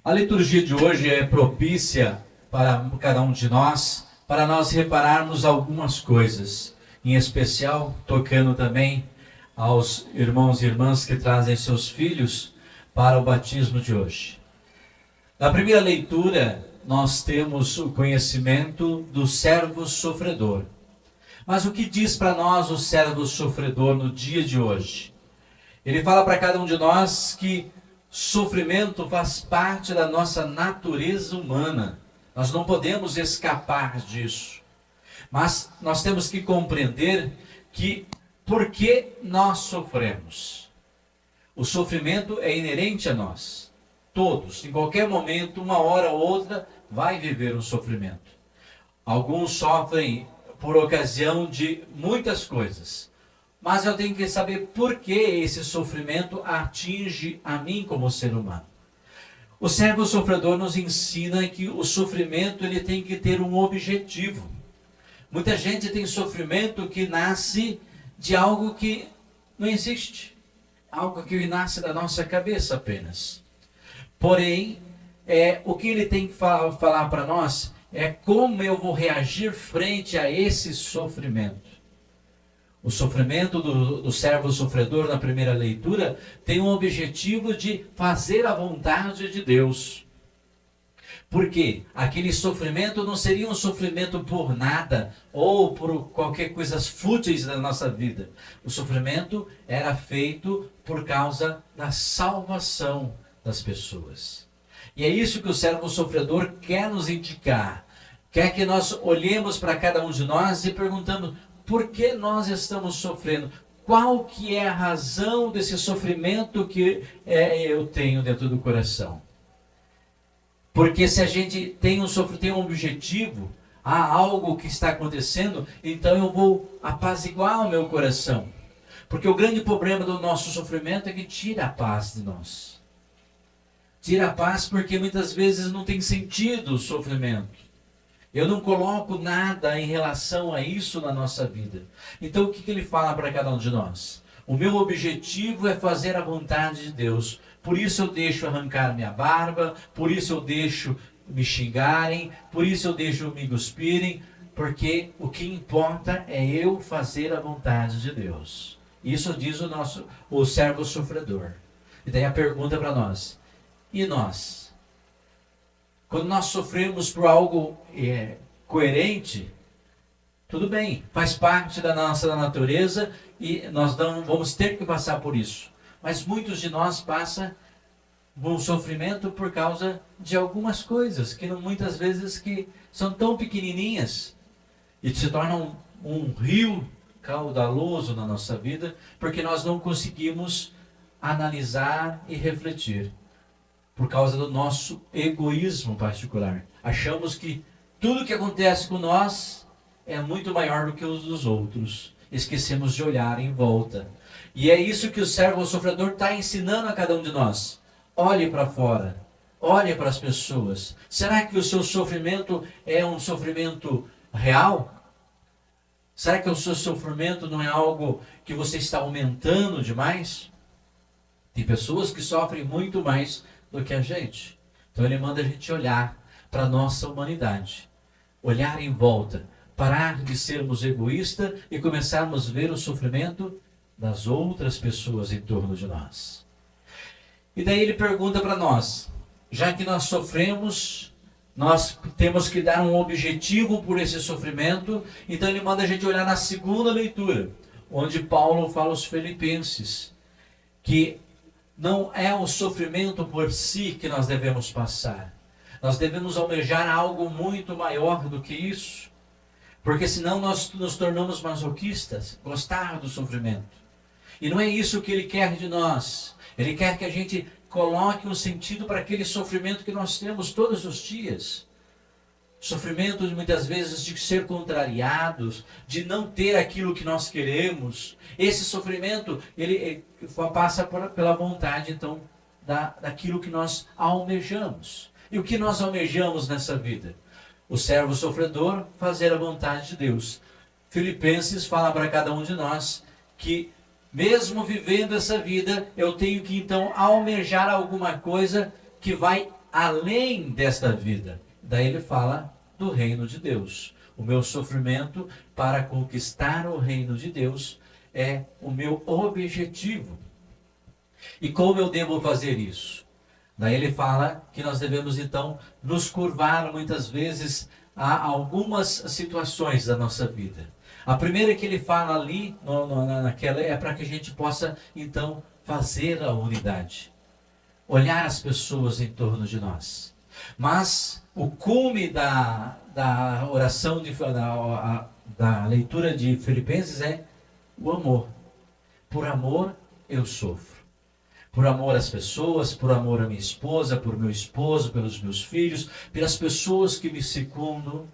A liturgia de hoje é propícia para cada um de nós, para nós repararmos algumas coisas, em especial tocando também aos irmãos e irmãs que trazem seus filhos para o batismo de hoje. Na primeira leitura, nós temos o conhecimento do servo sofredor. Mas o que diz para nós o servo sofredor no dia de hoje? Ele fala para cada um de nós que sofrimento faz parte da nossa natureza humana. Nós não podemos escapar disso. Mas nós temos que compreender que por que nós sofremos. O sofrimento é inerente a nós. Todos, em qualquer momento, uma hora ou outra, vai viver um sofrimento. Alguns sofrem por ocasião de muitas coisas. Mas eu tenho que saber por que esse sofrimento atinge a mim como ser humano. O servo sofredor nos ensina que o sofrimento ele tem que ter um objetivo. Muita gente tem sofrimento que nasce de algo que não existe. Algo que nasce da nossa cabeça apenas. Porém, o que ele tem que falar para nós é como eu vou reagir frente a esse sofrimento. O sofrimento do servo sofredor na primeira leitura tem um objetivo de fazer a vontade de Deus. Por quê? Aquele sofrimento não seria um sofrimento por nada ou por qualquer coisa fúteis da nossa vida. O sofrimento era feito por causa da salvação das pessoas. E é isso que o servo sofredor quer nos indicar. Quer que nós olhemos para cada um de nós e perguntamos: por que nós estamos sofrendo? Qual que é a razão desse sofrimento que eu tenho dentro do coração? Porque se a gente tem um objetivo, há algo que está acontecendo, então eu vou apaziguar o meu coração. Porque o grande problema do nosso sofrimento é que tira a paz de nós. Tira a paz porque muitas vezes não tem sentido o sofrimento. Eu não coloco nada em relação a isso na nossa vida. Então o que ele fala para cada um de nós? O meu objetivo é fazer a vontade de Deus. Por isso eu deixo arrancar minha barba, por isso eu deixo me xingarem, por isso eu deixo me cuspirem, porque o que importa é eu fazer a vontade de Deus. Isso diz o servo sofredor. E daí a pergunta para nós: e nós? Quando nós sofremos por algo coerente, tudo bem, faz parte da nossa natureza e nós não vamos ter que passar por isso. Mas muitos de nós passam um sofrimento por causa de algumas coisas que muitas vezes que são tão pequenininhas e se tornam um rio caudaloso na nossa vida, porque nós não conseguimos analisar e refletir. Por causa do nosso egoísmo particular. Achamos que tudo que acontece com nós é muito maior do que os dos outros. Esquecemos de olhar em volta. E é isso que o servo sofredor está ensinando a cada um de nós. Olhe para fora. Olhe para as pessoas. Será que o seu sofrimento é um sofrimento real? Será que o seu sofrimento não é algo que você está aumentando demais? Tem pessoas que sofrem muito mais do que a gente. Então ele manda a gente olhar para a nossa humanidade. Olhar em volta. Parar de sermos egoístas e começarmos a ver o sofrimento das outras pessoas em torno de nós. E daí ele pergunta para nós, já que nós sofremos, nós temos que dar um objetivo por esse sofrimento, então ele manda a gente olhar na segunda leitura, onde Paulo fala aos Filipenses, que não é o sofrimento por si que nós devemos passar. Nós devemos almejar algo muito maior do que isso. Porque senão nós nos tornamos masoquistas, gostar do sofrimento. E não é isso que ele quer de nós. Ele quer que a gente coloque um sentido para aquele sofrimento que nós temos todos os dias. Sofrimento muitas vezes de ser contrariados, de não ter aquilo que nós queremos. Esse sofrimento, ele passa pela vontade, então, daquilo que nós almejamos. E o que nós almejamos nessa vida? O servo sofredor, fazer a vontade de Deus. Filipenses fala para cada um de nós que, mesmo vivendo essa vida, eu tenho que então almejar alguma coisa que vai além desta vida. Daí ele fala do reino de Deus. O meu sofrimento para conquistar o reino de Deus é o meu objetivo. E como eu devo fazer isso? Daí ele fala que nós devemos então nos curvar muitas vezes a algumas situações da nossa vida. A primeira que ele fala ali, naquela, é para que a gente possa então fazer a unidade. Olhar as pessoas em torno de nós. Mas o cume da oração, da leitura de Filipenses é o amor. Por amor eu sofro. Por amor às pessoas, por amor à minha esposa, por meu esposo, pelos meus filhos, pelas pessoas que me circundam.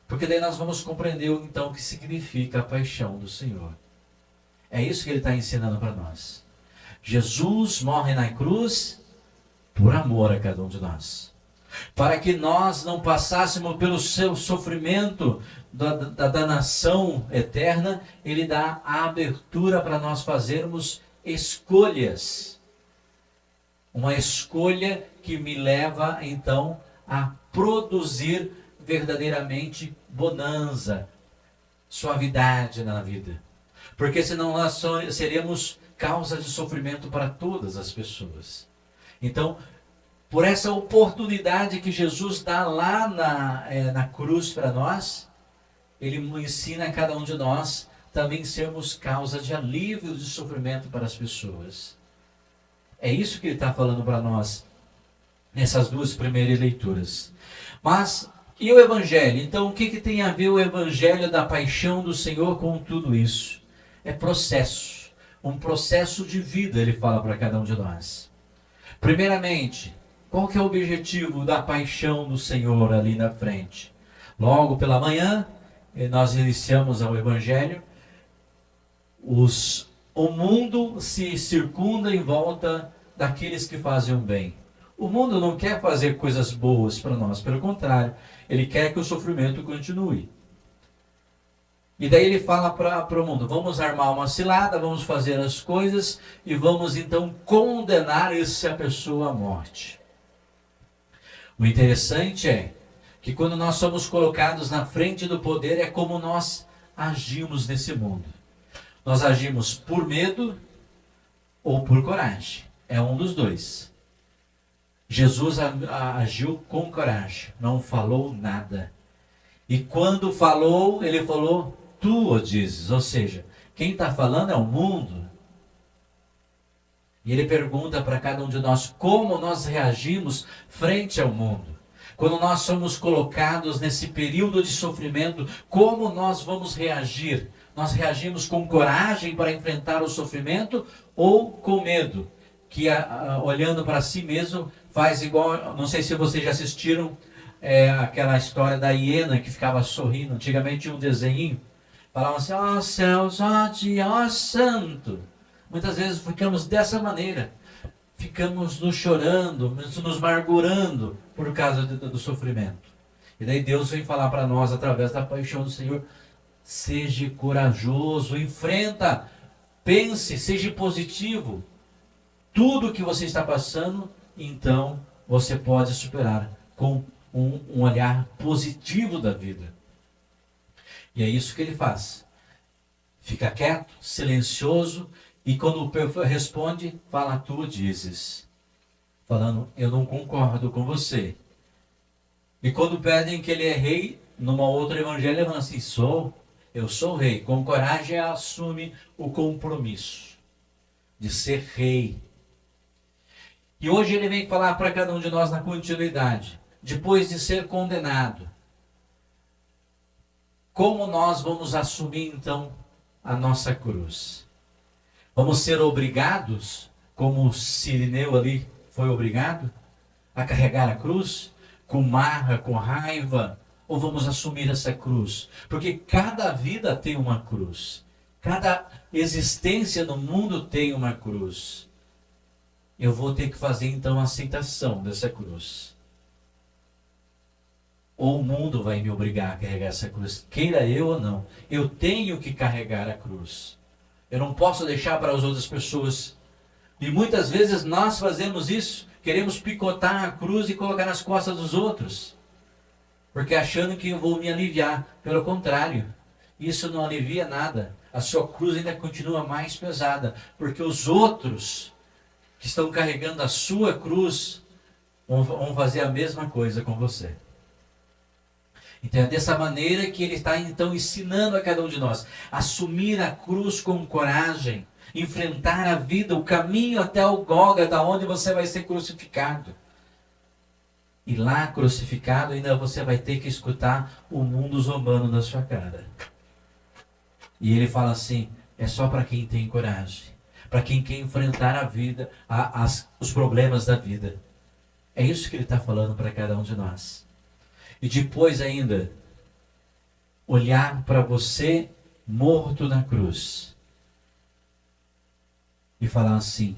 Porque daí nós vamos compreender então o que significa a paixão do Senhor. É isso que ele está ensinando para nós. Jesus morre na cruz por amor a cada um de nós. Para que nós não passássemos pelo seu sofrimento da danação eterna, ele dá a abertura para nós fazermos escolhas. Uma escolha que me leva então a produzir verdadeiramente bonança, suavidade na vida. Porque senão nós seremos causa de sofrimento para todas as pessoas. Então, por essa oportunidade que Jesus dá lá na cruz para nós, ele ensina a cada um de nós também sermos causa de alívio de sofrimento para as pessoas. É isso que ele está falando para nós nessas duas primeiras leituras. Mas, e o Evangelho? Então, o que tem a ver o Evangelho da paixão do Senhor com tudo isso? É processo. Um processo de vida, ele fala para cada um de nós. Primeiramente, qual que é o objetivo da paixão do Senhor ali na frente? Logo pela manhã, nós iniciamos o Evangelho. O mundo se circunda em volta daqueles que fazem o bem. O mundo não quer fazer coisas boas para nós, pelo contrário, ele quer que o sofrimento continue. E daí ele fala para o mundo, vamos armar uma cilada, vamos fazer as coisas e vamos então condenar essa pessoa à morte. O interessante é que quando nós somos colocados na frente do poder, é como nós agimos nesse mundo. Nós agimos por medo ou por coragem. É um dos dois. Jesus agiu com coragem, não falou nada. E quando falou, ele falou, tu o dizes. Ou seja, quem está falando é o mundo. E ele pergunta para cada um de nós como nós reagimos frente ao mundo. Quando nós somos colocados nesse período de sofrimento, como nós vamos reagir? Nós reagimos com coragem para enfrentar o sofrimento ou com medo? Que olhando para si mesmo faz igual, não sei se vocês já assistiram aquela história da hiena que ficava sorrindo. Antigamente tinha um desenho, falavam assim, ó céus, ó dia, ó santo. Muitas vezes ficamos dessa maneira, ficamos nos chorando, nos amargurando por causa do sofrimento. E daí Deus vem falar para nós através da paixão do Senhor, seja corajoso, enfrenta, pense, seja positivo. Tudo que você está passando, então você pode superar com um olhar positivo da vida. E é isso que ele faz. Fica quieto, silencioso, e quando o povo responde, fala, tu dizes. Falando, eu não concordo com você. E quando pedem que ele é rei, numa outra evangelho, ele fala assim, eu sou rei. Com coragem assume o compromisso de ser rei. E hoje ele vem falar para cada um de nós na continuidade, depois de ser condenado, como nós vamos assumir então a nossa cruz? Vamos ser obrigados, como o Cirineu ali foi obrigado, a carregar a cruz, com marra, com raiva, ou vamos assumir essa cruz? Porque cada vida tem uma cruz, cada existência no mundo tem uma cruz. Eu vou ter que fazer então a aceitação dessa cruz. Ou o mundo vai me obrigar a carregar essa cruz, queira eu ou não. Eu tenho que carregar a cruz. Eu não posso deixar para as outras pessoas. E muitas vezes nós fazemos isso queremos picotar a cruz e colocar nas costas dos outros, porque achando que eu vou me aliviar. Pelo contrário, isso não alivia nada. A sua cruz ainda continua mais pesada, porque os outros que estão carregando a sua cruz vão fazer a mesma coisa com você. Então é dessa maneira que ele está então ensinando a cada um de nós. Assumir a cruz com coragem. Enfrentar a vida, o caminho até o Gólgota, onde você vai ser crucificado. E lá crucificado ainda você vai ter que escutar o mundo zombando da sua cara. E ele fala assim, é só para quem tem coragem. Para quem quer enfrentar a vida, os problemas da vida. É isso que ele está falando para cada um de nós. E depois ainda, olhar para você morto na cruz. E falar assim,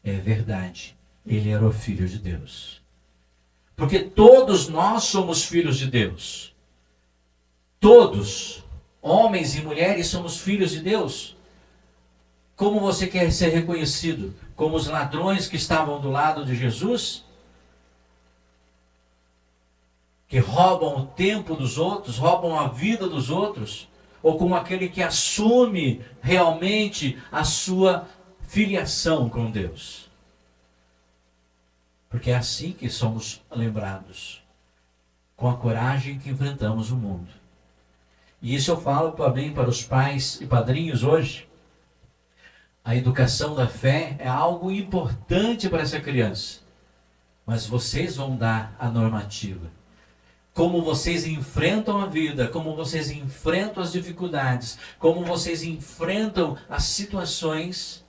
é verdade, ele era o Filho de Deus. Porque todos nós somos filhos de Deus. Todos, homens e mulheres, somos filhos de Deus. Como você quer ser reconhecido? Como os ladrões que estavam do lado de Jesus? Que roubam o tempo dos outros, roubam a vida dos outros? Ou como aquele que assume realmente a sua filiação com Deus? Porque é assim que somos lembrados, com a coragem que enfrentamos o mundo. E isso eu falo também para os pais e padrinhos hoje. A educação da fé é algo importante para essa criança, mas vocês vão dar a normativa. Como vocês enfrentam a vida, como vocês enfrentam as dificuldades, como vocês enfrentam as situações,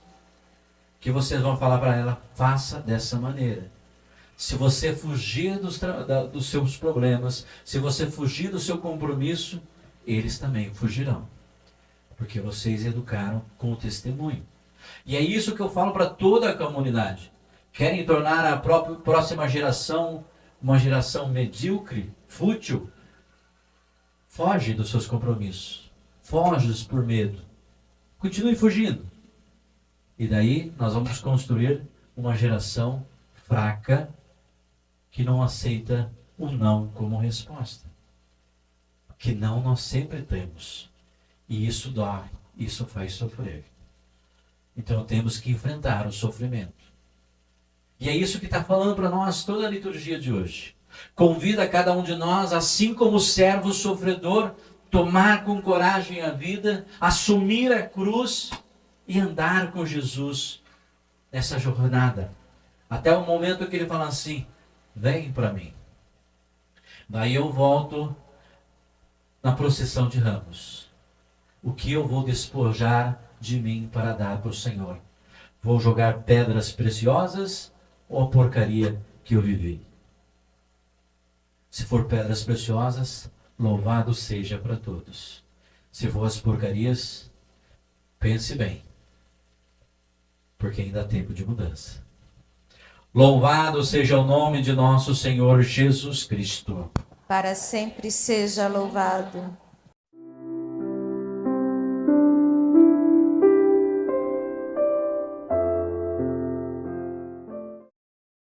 que vocês vão falar para ela, faça dessa maneira. Se você fugir dos seus problemas, se você fugir do seu compromisso, eles também fugirão. Porque vocês educaram com o testemunho. E é isso que eu falo para toda a comunidade. Querem tornar a próxima geração uma geração medíocre, fútil? Foge dos seus compromissos. Foge por medo. Continue fugindo. E daí nós vamos construir uma geração fraca que não aceita o não como resposta. Que não nós sempre temos. E isso dói, isso faz sofrer. Então temos que enfrentar o sofrimento. E é isso que está falando para nós toda a liturgia de hoje. Convida cada um de nós, assim como o servo sofredor, tomar com coragem a vida, assumir a cruz e andar com Jesus nessa jornada. Até o momento que ele fala assim, vem para mim. Daí eu volto na procissão de ramos. O que eu vou despojar de mim para dar para o Senhor? Vou jogar pedras preciosas ou a porcaria que eu vivi? Se for pedras preciosas, louvado seja para todos. Se for as porcarias, pense bem, porque ainda há tempo de mudança. Louvado seja o nome de nosso Senhor Jesus Cristo. Para sempre seja louvado.